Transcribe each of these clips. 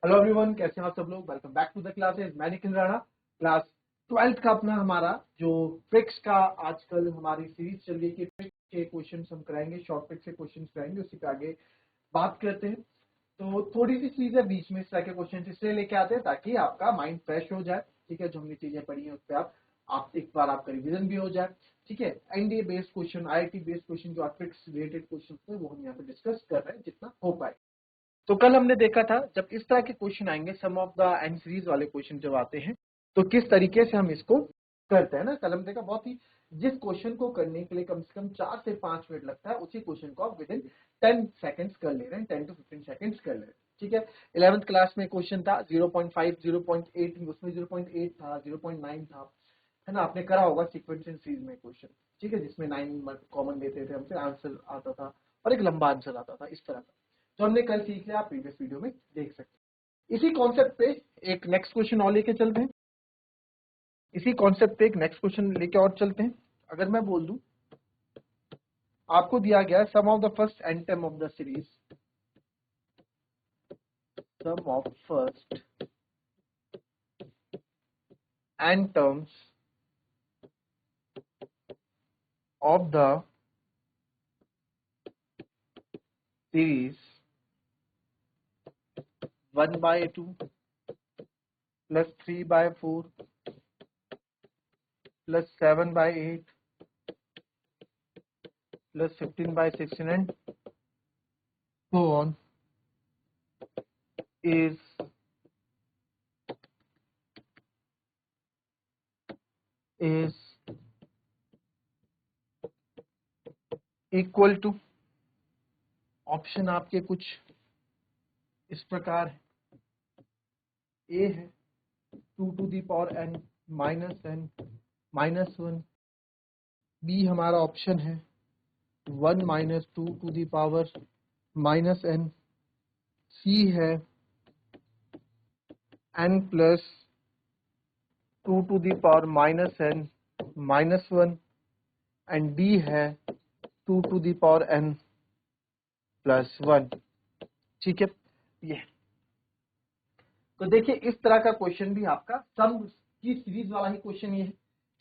Hello everyone, कैसे हैं आप सब लोग। Welcome back to the classes. मैं निखिल राणा। क्लास 12th का अपना हमारा जो ट्रिक्स का आजकल हमारी सीरीज चल रही है कि ट्रिक्स के क्वेश्चन हम कराएंगे, शॉर्ट ट्रिक से क्वेश्चन कराएंगे, उसी पे आगे बात करते हैं। तो थोड़ी सी चीज है बीच में, इस तरह के क्वेश्चन इसलिए लेके आते हैं ताकि आपका माइंड फ्रेश हो जाए। ठीक है, जो हमने चीजें पढ़ी है उस पर आप एक बार आपका रिविजन भी हो जाए। ठीक है, NDA based question, IIT based question, जो ट्रिक्स रिलेटेड क्वेश्चन थे वो हम यहाँ पे डिस्कस कर रहे हैं जितना हो पाए। तो कल हमने देखा था जब इस तरह के क्वेश्चन आएंगे, सम ऑफ द एंड सीरीज वाले क्वेश्चन जब आते हैं तो किस तरीके से हम इसको करते हैं ना। कल हम देखा बहुत ही, जिस क्वेश्चन को करने के लिए कम से कम 4 से 5 मिनट लगता है उसी क्वेश्चन को आप विद इन 10 सेकंड्स कर ले रहे हैं, 10 to 15 सेकंड्स कर ले रहे हैं। ठीक है, 11th क्लास में क्वेश्चन था 0.5, 0.8, उसमें 0.8 था, 0.9 था, है ना। आपने करा होगा सीक्वेंस एंड सीरीज में क्वेश्चन। ठीक है, जिसमें 9 कॉमन लेते थे हमसे, आंसर आता था और एक लंबा आंसर आता था इस तरह का। तो हमने कल सीख लिया, आप प्रीवियस वीडियो में देख सकते हैं। इसी कॉन्सेप्ट पे एक नेक्स्ट क्वेश्चन और लेके चलते हैं। इसी कॉन्सेप्ट पे एक नेक्स्ट क्वेश्चन लेके और चलते हैं। अगर मैं बोल दूं, आपको दिया गया sum of the first n term of the series, sum of first n terms of the series 1/2 plus 3/4 plus 7/8 plus 15/16 and so on is equal to, option आपके कुछ इस प्रकार है। ए है 2 to the power n minus 1, B हमारा option है 1 - 2 to the power -n, सी है n plus 2 to the power -n -1 and D है 2 to the power n plus 1। ठीक है, ये तो देखिए इस तरह का क्वेश्चन भी आपका सम की सीरीज वाला ही क्वेश्चन ये है।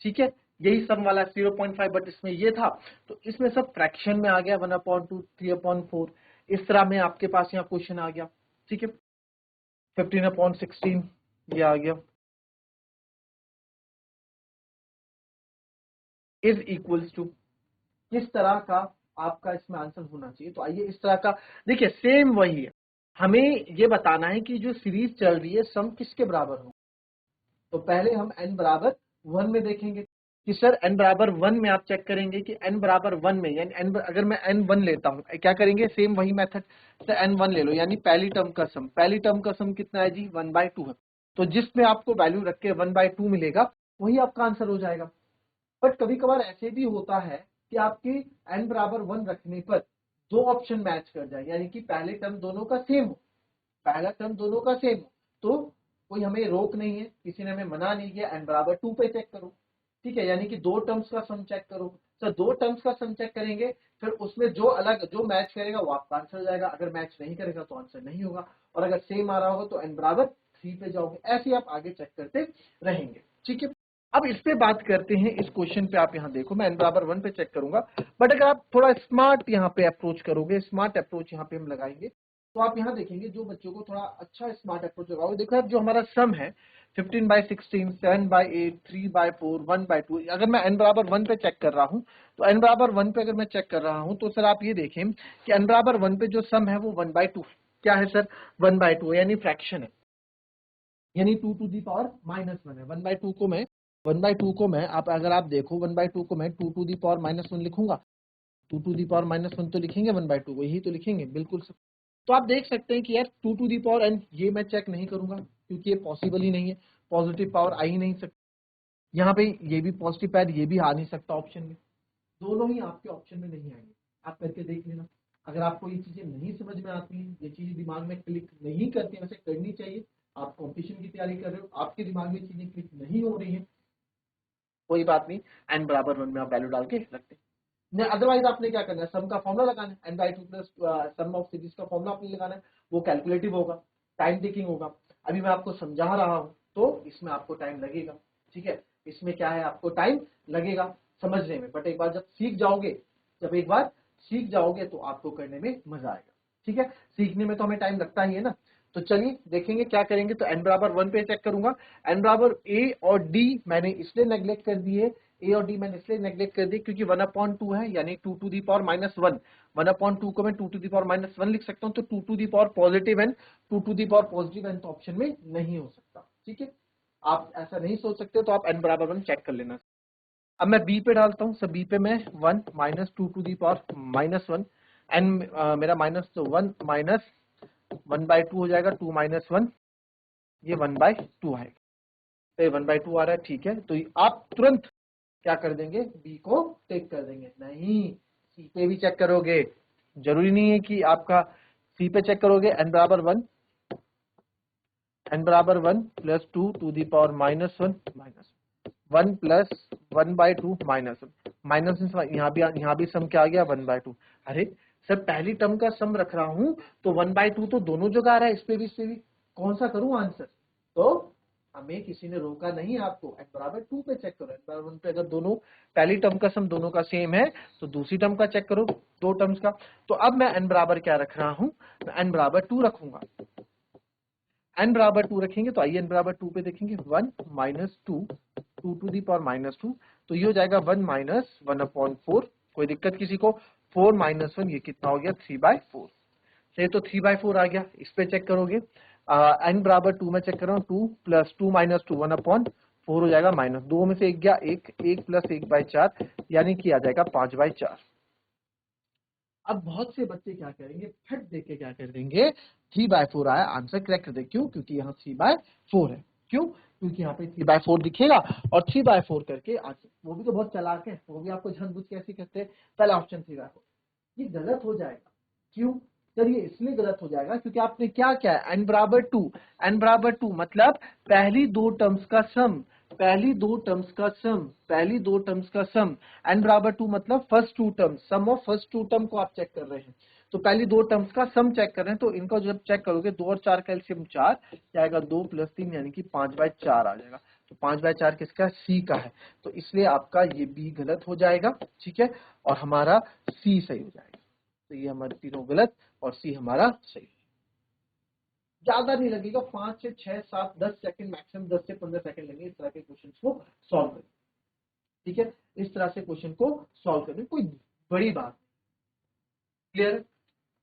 ठीक है, यही सम वाला 0.5, बट इसमें ये था तो इसमें सब फ्रैक्शन में आ गया, 1/2, 3/4, इस तरह में आपके पास यहाँ क्वेश्चन आ गया। ठीक है, 15/16 ये आ गया, इज इक्वल्स टू, किस तरह का आपका इसमें आंसर होना चाहिए। तो आइए इस तरह का देखिए, सेम वही है, हमें ये बताना है कि जो सीरीज चल रही है सम किसके बराबर हो। तो पहले हम n बराबर 1 में देखेंगे कि सर n बराबर 1 में आप चेक करेंगे कि n बराबर 1 में, यानी n अगर मैं n 1 लेता हूं, क्या करेंगे, सेम वही मेथड से n 1 ले लो, यानी पहली टर्म का सम कितना है जी, 1/2 है। तो जिसमें आपको वैल्यू रख के 1/2 मिलेगा वही आपका आंसर हो जाएगा। बट कभी कभार ऐसे भी होता है कि आपके n बराबर 1 रखने पर दो ऑप्शन मैच कर जाए, यानी कि पहले टर्म दोनों का सेम हो, पहला टर्म दोनों का सेम हो, तो कोई हमें रोक नहीं है, किसी ने हमें मना नहीं किया, n बराबर 2 पे चेक करो। ठीक है, यानी कि दो टर्म्स का सम चेक करो। तो दो टर्म्स का सम चेक करेंगे, फिर उसमें जो मैच करेगा वो आपका आंसर हो जाएगा, अगर मैच नहीं करेगा तो आंसर नहीं होगा, और अगर सेम आ रहा होगा तो n बराबर 3 पे जाओगे। ऐसे आप आगे चेक करते रहेंगे। ठीक है, अब इस पे बात करते हैं, इस क्वेश्चन पे आप यहाँ देखो, मैं n बराबर 1 पे चेक करूंगा, बट अगर आप थोड़ा स्मार्ट यहाँ पे अप्रोच करोगे, स्मार्ट अप्रोच यहाँ पे हम लगाएंगे, तो आप यहाँ देखेंगे जो बच्चों को थोड़ा अच्छा स्मार्ट अप्रोच लगाओगे, देखो अब जो हमारा सम है 15/16, 7/8, 3/4, 1/2, अगर मैं n बराबर 1 पे चेक कर रहा हूँ, तो n बराबर 1 पे अगर मैं चेक कर रहा हूँ तो सर आप ये देखें कि n बराबर 1 पे जो सम है वो 1/2 है। क्या है सर, 1/2, यानी फ्रैक्शन है, यानी 2 to the power -1 है। 1/2 को मैं आप अगर आप देखो 1/2 को मैं 2 to the power -1 लिखूंगा, 2 to the power -1 तो लिखेंगे, 1/2 को यही तो लिखेंगे, बिल्कुल सर। तो आप देख सकते हैं कि यार 2 to the power n ये मैं चेक नहीं करूंगा क्योंकि ये पॉसिबल ही नहीं है, पॉजिटिव पावर आ ही नहीं सकती यहाँ पे, ये भी पॉजिटिव पावर ये भी आ नहीं सकता ऑप्शन में, दोनों ही आपके ऑप्शन में नहीं आएंगे। आप करके देख लेना, अगर आपको ये चीजें नहीं समझ में आती हैं, ये चीजें दिमाग में क्लिक नहीं करती, वैसे करनी चाहिए, आप कंपटीशन की तैयारी कर रहे हो, आपके दिमाग में चीजें क्लिक नहीं हो रही है, कोई बात नहीं, n बराबर 1 में आप वैल्यू डाल के रखते हैं। अदरवाइज आपने क्या करना है, सम का फॉर्मूला लगाना है, n/2 plus sum of series का फॉर्मूला आपने लगाना है, वो कैलकुलेटिव होगा, टाइम टेकिंग होगा। अभी मैं आपको समझा रहा हूं तो इसमें आपको टाइम लगेगा, ठीक है, इसमें क्या है आपको टाइम लगेगा समझने में, बट एक बार जब सीख जाओगे, जब एक बार सीख जाओगे तो आपको करने में मजा आएगा, ठीक है। सीखने में तो हमें टाइम लगता ही है ना। तो चलिए देखेंगे क्या करेंगे। तो n बराबर 1 पे चेक करूंगा। n बराबर a और d मैंने इसलिए नेग्लेक्ट कर दिए, a और d मैंने इसलिए नेग्लेक्ट कर दिए क्योंकि 1/2 है, यानी 2 टू दी पावर -1। 1/2 को मैं 2 टू दी पावर -1 लिख सकता हूं, तो 2 to the power positive n, 2 to the power positive n तो ऑप्शन में नहीं हो सकता, ठीक है। आप ऐसा नहीं सोच सकते तो आप n बराबर 1 चेक कर लेना। अब मैं b पे डालता हूं, सब b पे मैं 1 minus 2 to the power -1, n मेरा -1 माइनस 1/2 हो जाएगा, 2 माइनस 1, ये 1/2 आएगा। तो ये 1/2 आ रहा है, ठीक है। तो आप तुरंत क्या कर देंगे, बी को टेक कर देंगे। नहीं, सी पे भी चेक करोगे, जरूरी नहीं है कि आपका सी पे चेक करोगे। n बराबर 1, n बराबर 1 plus 2 to the power -1 minus 1 plus 1/2 -1 minus, यहाँ भी सम क्या आ गया 1/2। अरे सर पहली टर्म का सम रख रहा हूं तो 1/2 तो दोनों जगह आ रहा है, इस पे भी इस पे भी, कौन सा करूं आंसर। तो हमें किसी ने रोका नहीं आपको, n बराबर 2 पे चेक करो, n बराबर 1 पे अगर दोनों पहली टर्म का सम दोनों का सेम है तो दूसरी टर्म का चेक करो, दो टर्म्स का। तो अब मैं n बराबर क्या रख रहा हूं, मैं n बराबर 2 रखूंगा। n बराबर 2 रखेंगे तो आइए n बराबर 2 पे देखेंगे, 1 माइनस 2 2 टू दी पावर -2, तो ये हो जाएगा 1 माइनस 1/4। कोई दिक्कत किसी को, 4 माइनस 1 ये कितना हो गया 3/4 से, तो 3/4 आ गया। इस पे चेक करोगे, n बराबर 2 में चेक कर रहा हूँ, 2 प्लस 2 माइनस 2 1/4 हो जाएगा, माइनस 2 में से एक गया, एक एक प्लस 1/4 यानी कि आ जाएगा 5/4। अब बहुत से बच्चे क्या करेंगे, फट देख के क्या कर देंगे, 3/4 आया, आंसर करेक्ट कर दे। क्यों, क्योंकि यहाँ 3/4 है। क्यों, क्योंकि यहाँ पे 3/4 दिखेगा और 3/4 करके आंसर, वो भी तो बहुत चालाक है, वो भी आपको जानबूझ के ऐसे करते हैं, पहला ऑप्शन 3/4, ये गलत हो जाएगा। क्यों सर, ये इसलिए गलत हो जाएगा क्योंकि आपने क्या क्या है, n बराबर 2, n बराबर 2 मतलब पहली दो टर्म्स का सम, पहली दो टर्म्स का सम, पहली दो टर्म्स का सम। n बराबर 2 मतलब first two term, sum of first two term को आप चेक कर रहे हैं, तो पहली दो टर्म्स का सम चेक कर रहे हैं। तो इनका जब चेक करोगे, 2 और 4 का एलसीएम 4 जाएगा, 2 प्लस 3 यानी कि 5/4 आ जाएगा। तो 5/4 किसका, सी का है, तो इसलिए आपका ये बी गलत हो जाएगा, ठीक है, और हमारा सी सही हो जाएगा। तो ये हमारे तीनों गलत और सी हमारा सही। ज्यादा नहीं लगेगा, 5 से 6 7 10 सेकंड मैक्सिमम, 10 से 15 सेकंड लगेंगे इस तरह के क्वेश्चन को सॉल्व करने, ठीक है, इस तरह से क्वेश्चन को सॉल्व करने, कोई बड़ी बात। क्लियर,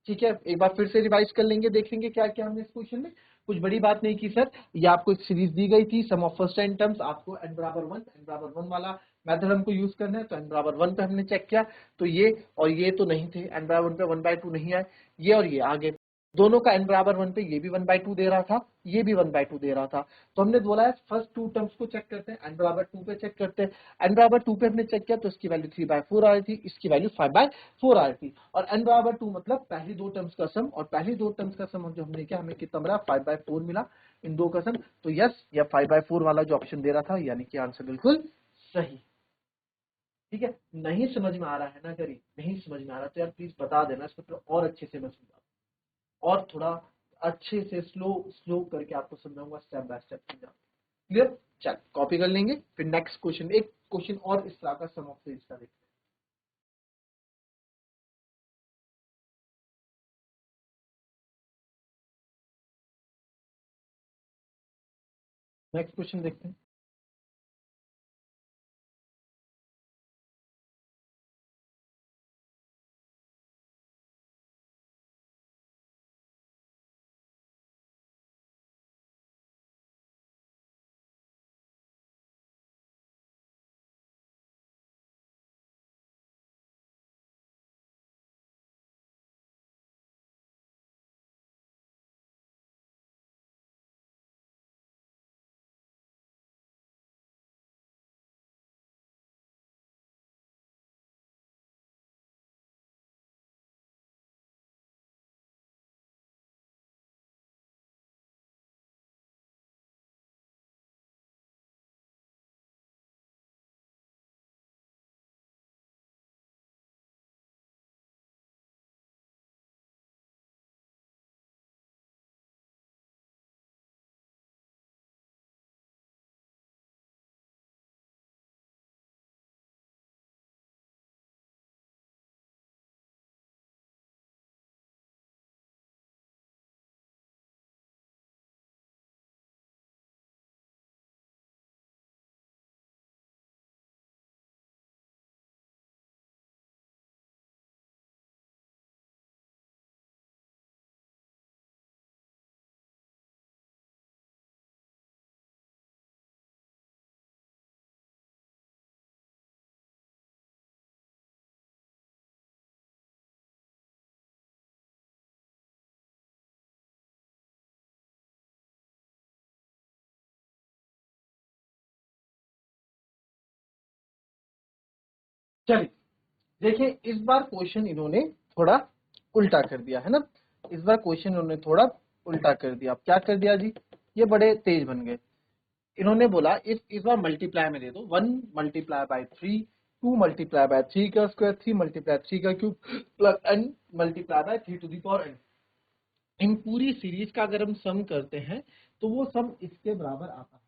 ठीक है। एक बार फिर से रिवाइज कर लेंगे, देखेंगे क्या क्या हमने इस क्वेश्चन में, कुछ बड़ी बात नहीं की सर। ये आपको एक सीरीज दी गई थी, सम ऑफ फर्स्ट एंड टर्म्स, आपको n बराबर 1, n बराबर 1 वाला मेथड हमको यूज करना है, तो n बराबर 1 पे हमने चेक किया, तो ये और ये तो नहीं थे, n बराबर 1 पे 1/2 नहीं आए, ये और ये आगे दोनों का n बराबर 1 पे, ये भी 1/2 दे रहा था, ये भी 1/2 दे रहा था। तो हमने बोला है फर्स्ट टू टर्म्स को चेक करते हैं, n बराबर 2 पे चेक करते हैं। n बराबर 2 पे हमने चेक किया तो इसकी वैल्यू 3/4 आ रही थी, इसकी वैल्यू 5/4 आ रही थी, और n बराबर 2 मतलब पहली दो टर्म्स का सम, और पहली दो टर्म्स का सम जो हमने किया, हमें कितना मिला 5/4 मिला इन दो का सम। तो यस, या 5/4 वाला जो ऑप्शन दे रहा था, यानी कि आंसर बिल्कुल सही, ठीक है। नहीं समझ में आ रहा है ना, करी नहीं समझ में आ रहा तो यार प्लीज बता देना, इसको थोड़ा और अच्छे से मैं समझा, और थोड़ा अच्छे से स्लो स्लो करके आपको समझाऊंगा, स्टेप बाय स्टेप समझाऊंगा। क्लियर, चल कॉपी कर लेंगे, फिर नेक्स्ट क्वेश्चन, एक क्वेश्चन और इस तरह का सम ऑफ सीरीज का देखते हैं। नेक्स्ट क्वेश्चन देखते हैं। चलिए देखिए, इस बार क्वेश्चन इन्होंने थोड़ा उल्टा कर दिया है ना। इस बार क्वेश्चन इन्होंने थोड़ा उल्टा कर दिया। अब क्या कर दिया जी, ये बड़े तेज बन गए। इन्होंने बोला इस बार मल्टीप्लाई में दे दो, 1 मल्टीप्लाई बाय 3, 2 मल्टीप्लाई बाय 3 का स्क्वायर, 3 मल्टीप्लाई 3 का cube plus n multiply by 3 to the power n। इन पूरी सीरीज का अगर हम सम करते हैं तो वो सम इसके बराबर आता है,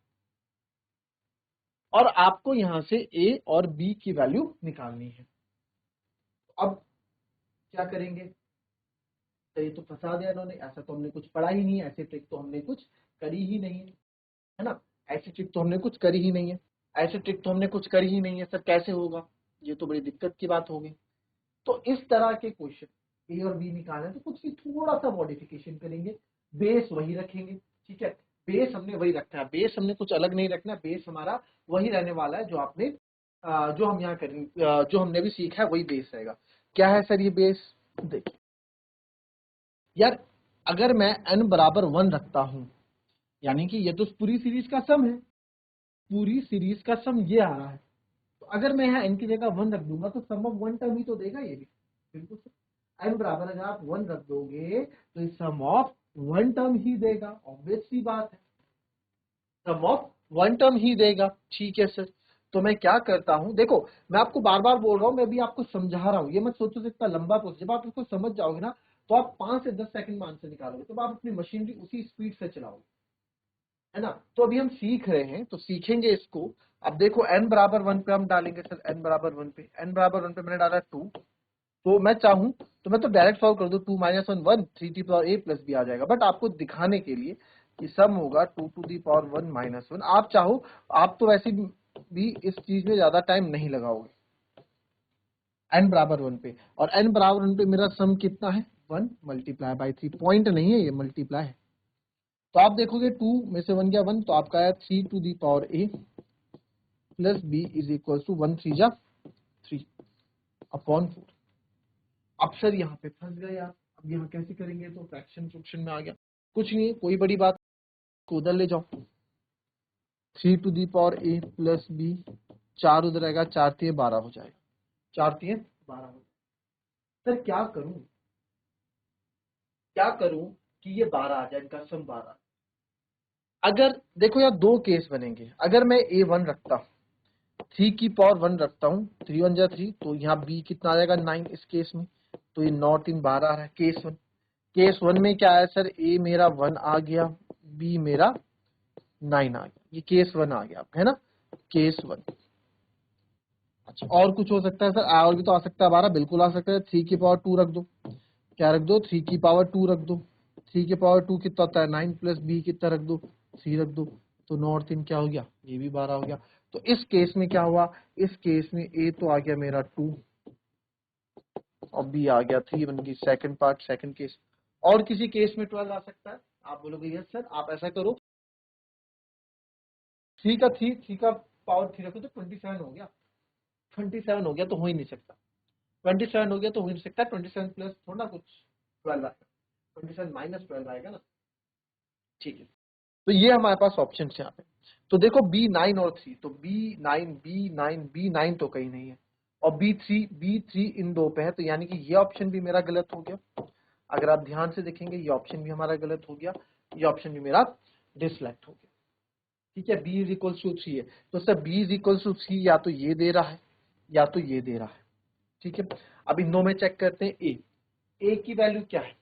और आपको यहां से a और b की वैल्यू निकालनी है। अब क्या करेंगे, तो ये तो फंसा दिया इन्होंने, ऐसा तो हमने कुछ पढ़ा ही नहीं है, ऐसे ट्रिक तो हमने कुछ करी ही नहीं है ना, ऐसी ट्रिक तो हमने कुछ करी ही नहीं है, ऐसे ट्रिक तो हमने कुछ करी ही नहीं है सर, कैसे होगा, ये तो बड़ी दिक्कत की बात होगी। तो इस तरह के क्वेश्चन ए और बी निकालना है तो कुछ भी थोड़ा सा मॉडिफिकेशन करेंगे, बेस वही रखेंगे, ठीक है, बेस हमने वही रखना है, बेस हमने कुछ अलग नहीं रखना, बेस हमारा वही रहने वाला है जो आपने जो हम यहाँ करेंगे, जो हमने भी सीखा है वही बेस रहेगा। क्या है सर ये बेस, देखिए यार, अगर मैं n बराबर 1 रखता हूं, यानी कि ये तो पूरी सीरीज का सम है, पूरी सीरीज का सम ये आ रहा है, तो अगर मैं यहाँ n की जगह 1 रख दूंगा तो सम ऑफ 1 टर्म ही तो देगा ये भी, बिल्कुल सर। n बराबर अगर आप 1 रख दोगे तो सम ऑफ 1 टर्म ही देगा, ऑब्वियस सी बात है, सम ऑफ 1 टर्म ही देगा, ठीक है सर। तो मैं क्या करता हूं, देखो मैं आपको बार बार बोल रहा हूं, मैं भी आपको समझा रहा हूं, ये मत सोचो इतना लंबा प्रोसेस, जब आप इसको समझ जाओगे ना तो आप 5 से 10 सेकंड में आंसर निकालोगे, तो आप अपनी मशीनरी उसी स्पीड से चलाओगे, है ना। तो अभी हम सीख रहे हैं तो सीखेंगे इसको। अब देखो n बराबर 1 पे हम डालेंगे सर, n बराबर 1 पे, n बराबर 1 पे मैंने डाला 2, तो मैं चाहूं तो मैं तो डायरेक्ट सॉल्व कर दूं, 2 minus 1 1, 3 T power a plus b आ जाएगा, बट आपको दिखाने के लिए कि सम होगा 2 टू दी पावर 1 माइनस 1। आप चाहो, आप तो वैसे भी इस चीज में ज्यादा टाइम नहीं लगाओगे, n बराबर 1 पे, और n बराबर 1 पे मेरा सम कितना है, 1 मल्टीप्लाई बाई 3, पॉइंट नहीं है ये, मल्टीप्लाई है। तो आप देखोगे 2 में से 1 गया 1, तो आपका आया 3 to the power a plus b is equal to 1 3 जा 3 अपॉन 4। अब सर यहाँ पे फंस गए आप, अब यहाँ कैसे करेंगे, तो फ्रैक्शन में आ गया, कुछ नहीं है, कोई बड़ी बात को उधर ले जाओ, 3 to the power a plus b, 4 उधर आएगा, 4 3 12 हो जाएगा, 4 3 12 हो जाएगा। सर क्या करूं कि ये 12 आ जाए, इनका सम 12। अगर देखो यार दो केस बनेंगे, अगर मैं a1 रखता हूं, 3 की पावर 1 रखता हूँ, 3 1 जा 3, तो यहाँ b कितना आ जाएगा 9 इस केस में, तो ये 9 3 12 आ रहा है केस 1। केस 1 में क्या है सर, a मेरा 1 आ गया, b मेरा 9 आ गया, ये केस 1 आ गया है ना, केस 1। अच्छा और कुछ हो सकता है सर, और भी तो आ सकता है 12, बिल्कुल आ सकता है, 3 की पावर 2 रख दो, क्या रख दो, 3 की पावर 2 रख दो, 3 की पावर 2 कितना होता है 9, प्लस b कितना रख दो, 3 रख दो, तो 9 और 3 क्या हो गया, ये भी 12 हो गया। तो इस केस में क्या हुआ, इस केस में a तो आ गया मेरा 2 और b आ गया 3, बन गई सेकंड पार्ट, सेकंड केस। और किसी केस में 12 आ सकता है, आप बोलोगे यस सर, आप ऐसा करो, 3 का पावर 3 रखो तो 27 हो गया, 27 हो गया तो हो ही नहीं सकता, 27 हो गया तो हो ही नहीं सकता, 27 प्लस थोड़ा कुछ 12 आएगा, 27 माइनस 12 आएगा ना, ठीक है। तो ये हमारे पास ऑप्शन है यहाँ पे। तो देखो B9 और 3, तो B9 तो कहीं नहीं है, और B3 इन दो पे है, तो यानी कि ये ऑप्शन भी मेरा गलत हो गया। अगर आप ध्यान से देखेंगे ये ऑप्शन भी हमारा गलत हो गया, ये ऑप्शन भी मेरा डिसलेक्ट हो गया, ठीक है। B इज इक्वल टू 3 है, तो sir B is equal to 3 या तो ये दे रहा है या तो ये दे रहा है, ठीक है। अब इन दो में चेक करते हैं ए की वैल्यू क्या है।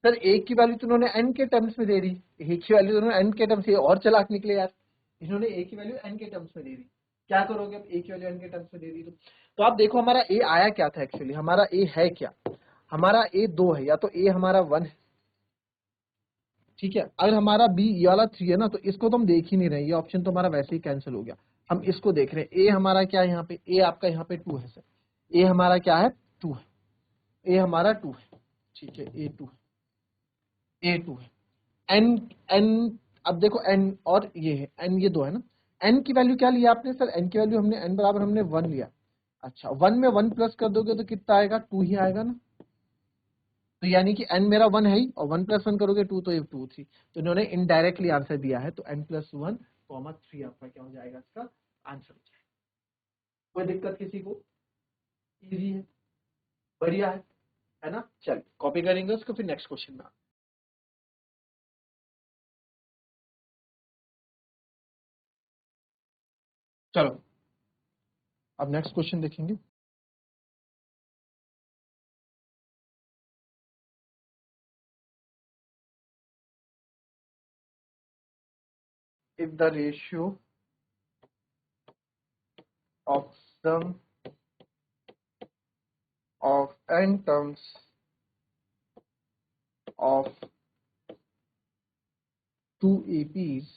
सर ए की वैल्यू तो उन्होंने एन के टर्म्स में दे दी, ए की वैल्यू तो उन्होंने एन के टर्म्स, और चालाक निकले यार, इन्होंने ए की वैल्यू एन के टर्म्स में दे दी। क्या करोगे अब, ए की वैल्यू एन के टर्म्स में दे दी तो आप देखो हमारा ए आया क्या था, एक्चुअली हमारा ए है क्या, हमारा ए 2 है, या तो ए हमारा 1 है, ठीक है। अगर हमारा बी ये वाला 3 है ना, तो इसको तो हम देख ही नहीं रहे, ये ऑप्शन तो हमारा वैसे ही कैंसिल हो गया, हम इसको देख रहे हैं। ए हमारा क्या है यहाँ पे, ए आपका यहाँ पे 2 है सर, ए हमारा क्या है 2 है, ए हमारा 2 है, ठीक है, ए 2 है, ए 2 है, एन एन अब देखो एन और ये है, एन ये दो है ना, एन की वैल्यू क्या लिया आपने सर, एन की वैल्यू हमने एन बराबर हमने 1 लिया। अच्छा 1 में 1 प्लस कर दोगे तो कितना आएगा, 2 ही आएगा ना, तो यानी कि एन मेरा 1 है ही, और 1 प्लस 1 करोगे 2, तो ये 2 3, तो इन्होंने इनडायरेक्टली आंसर दिया है, तो n प्लस 1 कॉमा 3 आपका क्या हो जाएगा, इसका आंसर हो जाएगा। कोई दिक्कत किसी को, इजी है, बढ़िया है ना। चलिए कॉपी करेंगे उसको, फिर नेक्स्ट क्वेश्चन में। चलो अब नेक्स्ट क्वेश्चन देखेंगे। If the ratio of sum of n terms of two APs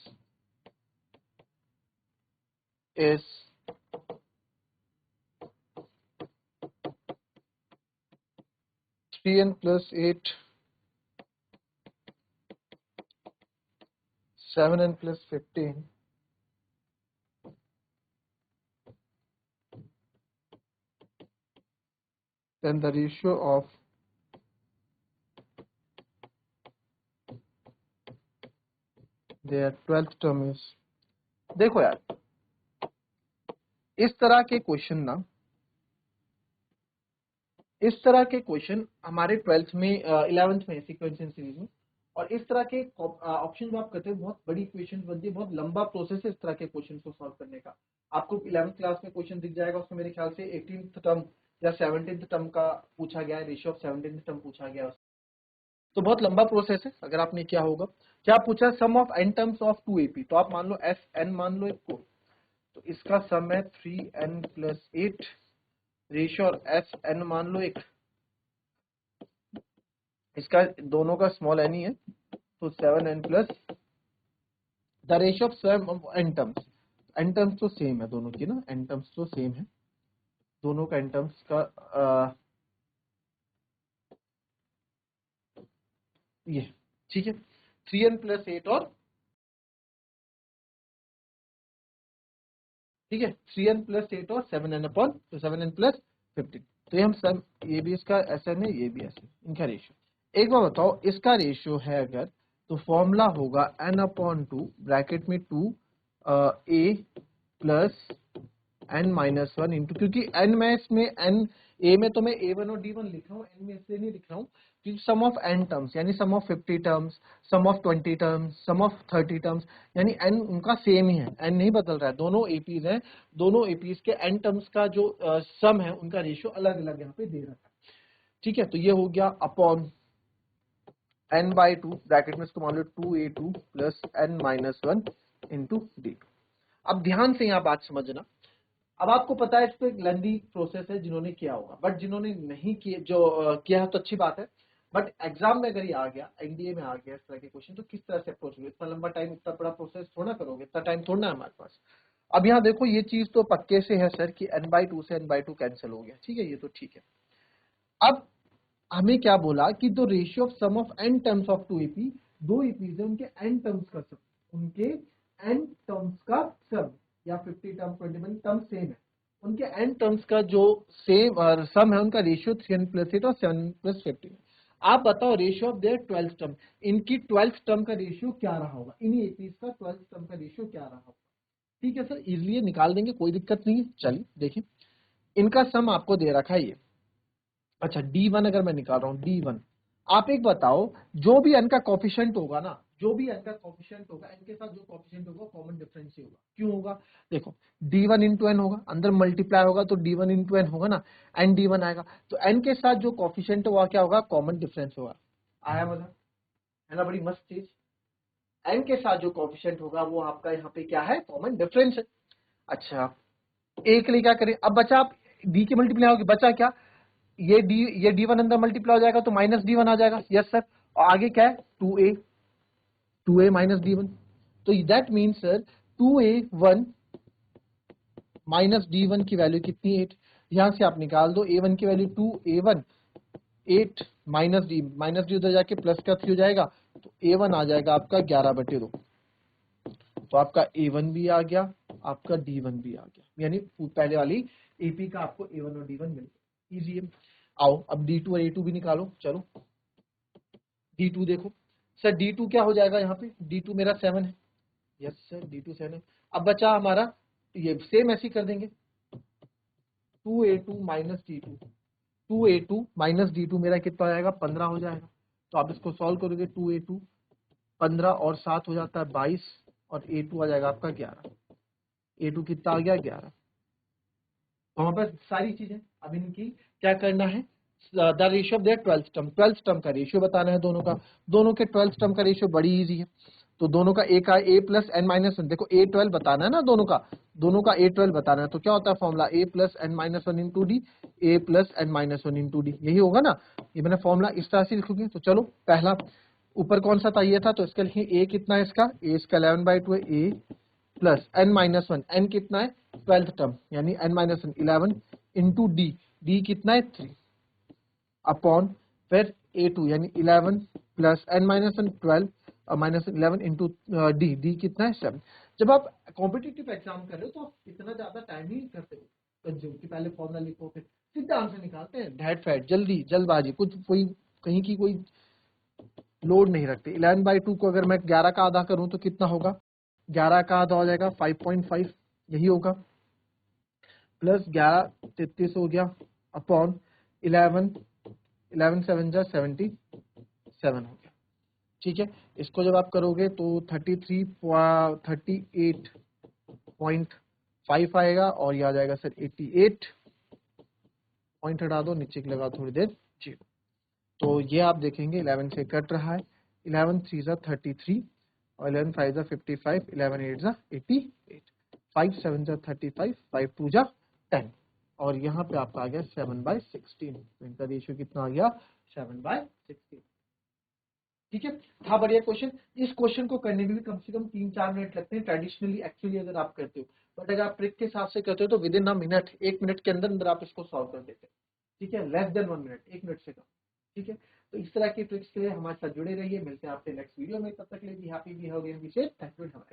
is 3n plus 8, 7n plus 15, then the ratio of their 12th term is। देखो यार, इस तरह के क्वेश्चन ना, इस तरह के क्वेश्चन हमारे 12th में 11th में सीक्वेंशियल सीरीज में, और इस तरह के ऑप्शन जो आप करते हो बहुत बड़ी क्वेश्चन बनती है, बहुत लंबा प्रोसेस है इस तरह के क्वेश्चन को सॉल्व करने का। आपको 11th क्लास में क्वेश्चन दिख जाएगा, उसमें मेरे ख्याल से 18th टर्म या 17th टर्म का पूछा गया है, रेशियो ऑफ 17th टर्म पूछा गया है। तो बहुत लंबा प्रोसेस है। अगर आपने क्या होगा, क्या पूछा, sum of n terms of 2AP, तो आप मान लो Fn मान लो एक को, तो इसका सम है 3n प्लस 8, रेशियो और Sn मान लो एक, इसका दोनों का स्मॉल n ही है, तो 7n plus the ratio of sum of n terms. n terms तो सेम है दोनों की ना, n टर्म्स तो सेम है दोनों का, n टर्म्स का ये ठीक है, 3n प्लस 8 और ठीक है 3n प्लस 8 और 7n अपॉन, तो 7n प्लस 15, तो ये हम सम, ये भी इसका Sn है, ये भी Sn, इनका रेशियो। एक बार बताओ, इसका रेशियो है अगर, तो फॉर्मूला होगा n अपॉन 2 ब्रैकेट में 2 a plus n minus 1 into, क्योंकि n में इसमें n a में तो मैं a1 और d1 लिख रहा हूँ, n में इसलिए नहीं लिख रहा हूँ क्योंकि सम ऑफ n टर्म्स, यानी sum of 50 terms, sum of 20 terms, sum of 30 terms, यानी n उनका सेम ही है, n नहीं बदल रहा है, दोनों एपीज हैं, दोनों एपीज के n टर्म्स का जो सम है उनका रेशियो अलग अलग यहाँ पे दे रखा है। ठीक है, तो ये हो गया अपॉन n बाई 2 ब्रैकेट में इसको मान लो 2a2 plus n minus 1 into d2। अब ध्यान से यहाँ बात समझना, अब आपको पता है इस पे लेंदी प्रोसेस है जिन्होंने किया होगा, बट जिन्होंने नहीं किया, जो किया है तो अच्छी बात है, बट एग्जाम में अगर ये आ गया, एनडीए में आ गया इस तरह के क्वेश्चन, तो किस तरह से अप्रोच होगा, इतना लंबा टाइम, इतना बड़ा प्रोसेस थोड़ा करोगे, इतना टाइम थोड़ा है हमारे पास। अब यहाँ देखो ये चीज तो पक्के से है सर कि n/2 से n/2 कैंसिल हो गया, ठीक है, ये तो ठीक है। अब हमें क्या बोला कि the ratio of sum of n terms of 2 AP, दो एपीज है, उनके n टर्म्स का सम, उनके n टर्म्स का सम, या 50 टर्म 21 टर्म सेम है, उनके n टर्म्स का जो सेम सम है, उनका रेशियो 3n प्लस 8 और 7 प्लस 15। आप बताओ ratio of their 12th term, इनकी 12th टर्म का रेशियो क्या रहा होगा, इन्हीं एपीज का 12th टर्म का रेशियो क्या रहा होगा। ठीक है सर, इजिली निकाल देंगे, कोई दिक्कत नहीं है। चलिए देखिए, इनका सम आपको दे रखा है ये। अच्छा D1 अगर मैं निकाल रहा हूँ, D1, आप एक बताओ, जो भी n का कोफिशिएंट होगा ना, जो भी n का कोफिशिएंट होगा, n के साथ जो कोफिशिएंट होगा कॉमन डिफरेंस ही होगा। क्यों होगा, देखो D1 इंटू n होगा, अंदर मल्टीप्लाई होगा तो D1 इंटू n होगा ना, n D1 आएगा, तो n के साथ जो कोफिशिएंट होगा क्या होगा, कॉमन डिफरेंस होगा। आया मजा, है ना, बड़ी मस्त चीज। n के साथ जो कोफिशिएंट होगा वो आपका यहाँ पे क्या है, कॉमन डिफरेंस है। अच्छा a के लिए क्या करें, अब बचा, आप d की मल्टीप्लाई होगी, बचा क्या, ये D1 अंदर मल्टीप्लाई हो जाएगा तो माइनस D1 आ जाएगा, यस सर, और आगे क्या है 2a माइनस D1, तो that means sir 2a1 minus D1 की वैल्यू कितनी, 8, यहां से आप निकाल दो a1 की वैल्यू 2a1 8 माइनस डी उधर जाके प्लस का 3 हो जाएगा, तो a1 आ जाएगा आपका 11/2, तो आपका a1 भी आ गया, आपका D1 भी आ गया, यानी पहले वाली AP का आपको a1 और D1 मिल गया, इजी है। आओ अब D2 और A2 भी निकालो, चलो D2 देखो सर, D2 क्या हो जाएगा यहाँ पे, D2 मेरा 7 है, यस सर D2 7 है। अब बचा हमारा, ये सेम ऐसे ही कर देंगे, 2a2 minus d2, 2a2 minus d2 मेरा कितना हो जाएगा 15 हो जाएगा। तो आप इसको सॉल्व करोगे 2a2 15 और 7 हो जाता है 22 और a2 आ जाएगा आपका 11। a2 कितना आ गया 11। तो हमारे पास सारी चीजें, अब इनकी क्या करना है, the ratio of their 12th term का रेशियो बताना है दोनों का। दोनों के 12th टर्म का रेशियो बड़ी इजी है। तो दोनों का ए का a plus n minus one, देखो a12 बताना है ना, दोनों का a12 बताना है। तो क्या होता है formula a plus n minus one into d, a plus n minus one into d, यही होगा ना। ये मैंने फॉर्मूला इस तरह से लिखोगे। तो चलो पहला ऊपर कौन सा था, ये था, तो इसका लिखिए a कितना है इसका, a इसका 11/2 है, a plus n minus one, n कितना है 12th टर्म यानी n minus one 11 into d, d कितना है 3 अपॉन फिर a2 यानी 11 प्लस एन माइनस वन 12 और माइनस 11 इंटू डी, डी कितना है 7। जब आप कॉम्पिटिटिव एग्जाम कर रहे हो तो आप इतना ज्यादा टाइम नहीं करते हो कंज्यूम कि पहले फॉर्मूला लिखो फिर सीधा आंसर निकालते हैं, ढैट फैट जल्दी जल्दबाजी, कुछ कोई कहीं की कोई लोड नहीं रखते। 11/2 को अगर मैं 11 का आधा करूं तो कितना होगा, 11 का आधा हो जाएगा 5.5, यही होगा, प्लस 11 33 हो गया अपॉन 11, 11 7 जा 77 हो गया। ठीक है, इसको जब आप करोगे तो 38.5 आएगा और ये आ जाएगा सर 88 पॉइंट, हटा दो नीचे की लगा थोड़ी देर 0। तो ये आप देखेंगे 11 से कट रहा है, 11 3 जा 33 और 11 5 जा 55, 11 8 जा 88, 5 7 जा 35, 5 2 जा 10 और यहाँ पे आपका आ गया 7/16। तो इनका रेशियो कितना आ गया 7/16। ठीक है, था बढ़िया क्वेश्चन। इस क्वेश्चन को करने में भी कम से कम 3-4 मिनट लगते हैं ट्रेडिशनली एक्चुअली अगर आप करते हो, बट अगर आप ट्रिक के हिसाब से करते हो तो with in a minute, 1 minute के अंदर अंदर आप इसको सॉल्व कर देते हैं। ठीक है, लेस देन 1 मिनट, 1 मिनट से कम। ठीक है, तो इस तरह की ट्रिक्स के लिए हमारे साथ जुड़े रहिए, मिलते हैं आपसे नेक्स्ट वीडियो में, तब तक के लिए be happy, be healthy and be safe. Thank you very much.